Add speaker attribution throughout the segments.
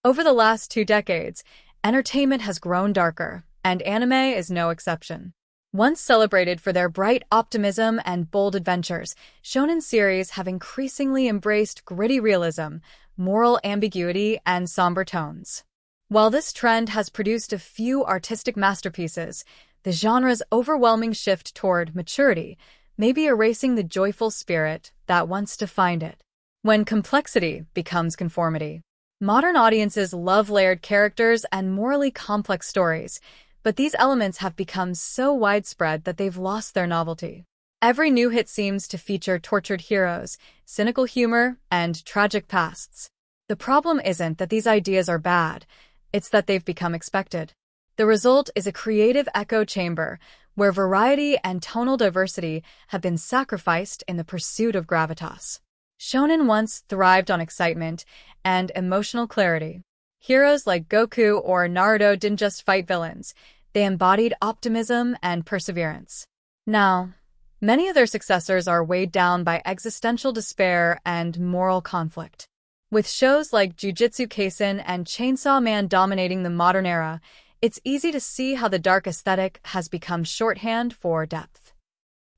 Speaker 1: Over the last 2 decades, entertainment has grown darker, and anime is no exception. Once celebrated for their bright optimism and bold adventures, shonen series have increasingly embraced gritty realism, moral ambiguity, and somber tones. While this trend has produced a few artistic masterpieces, the genre's overwhelming shift toward maturity may be erasing the joyful spirit that once defined it. When complexity becomes conformity. Modern audiences love layered characters and morally complex stories, but these elements have become so widespread that they've lost their novelty. Every new hit seems to feature tortured heroes, cynical humor, and tragic pasts. The problem isn't that these ideas are bad, it's that they've become expected. The result is a creative echo chamber where variety and tonal diversity have been sacrificed in the pursuit of gravitas. Shonen once thrived on excitement and emotional clarity. Heroes like Goku or Naruto didn't just fight villains, they embodied optimism and perseverance. Now, many of their successors are weighed down by existential despair and moral conflict. With shows like Jujutsu Kaisen and Chainsaw Man dominating the modern era, it's easy to see how the dark aesthetic has become shorthand for depth.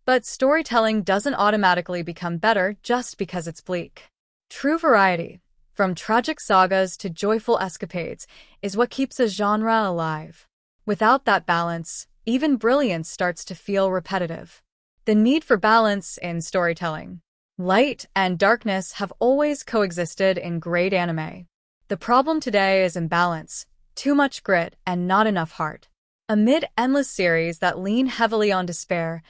Speaker 1: But storytelling doesn't automatically become better just because it's bleak. True variety, from tragic sagas to joyful escapades, is what keeps a genre alive. Without that balance, even brilliance starts to feel repetitive. The need for balance in storytelling. Light and darkness have always coexisted in great anime. The problem today is imbalance, too much grit and not enough heart. Amid endless series that lean heavily on despair,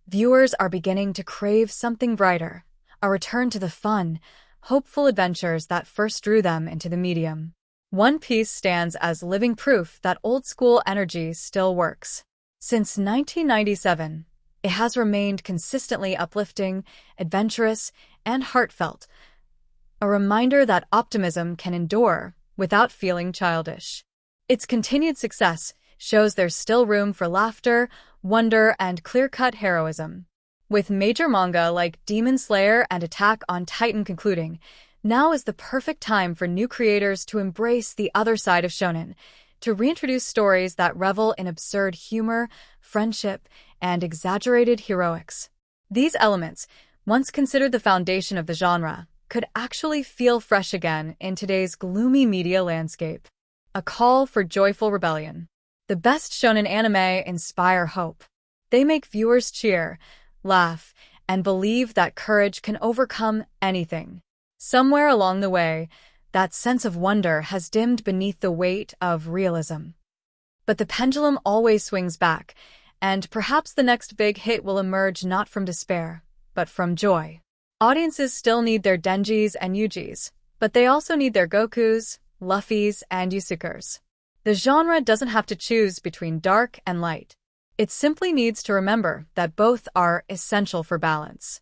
Speaker 1: viewers are beginning to crave something brighter, a return to the fun, hopeful adventures that first drew them into the medium. One Piece stands as living proof that old-school energy still works. Since 1997, it has remained consistently uplifting, adventurous, and heartfelt, a reminder that optimism can endure without feeling childish. Its continued success shows there's still room for laughter, wonder, and clear-cut heroism. With major manga like Demon Slayer and Attack on Titan concluding, now is the perfect time for new creators to embrace the other side of shonen, to reintroduce stories that revel in absurd humor, friendship, and exaggerated heroics. These elements, once considered the foundation of the genre, could actually feel fresh again in today's gloomy media landscape. A call for joyful rebellion. The best shonen anime inspire hope. They make viewers cheer, laugh, and believe that courage can overcome anything. Somewhere along the way, that sense of wonder has dimmed beneath the weight of realism. But the pendulum always swings back, and perhaps the next big hit will emerge not from despair, but from joy. Audiences still need their Denjis and Yujis, but they also need their Gokus, Luffys, and Yusukers. The genre doesn't have to choose between dark and light. It simply needs to remember that both are essential for balance.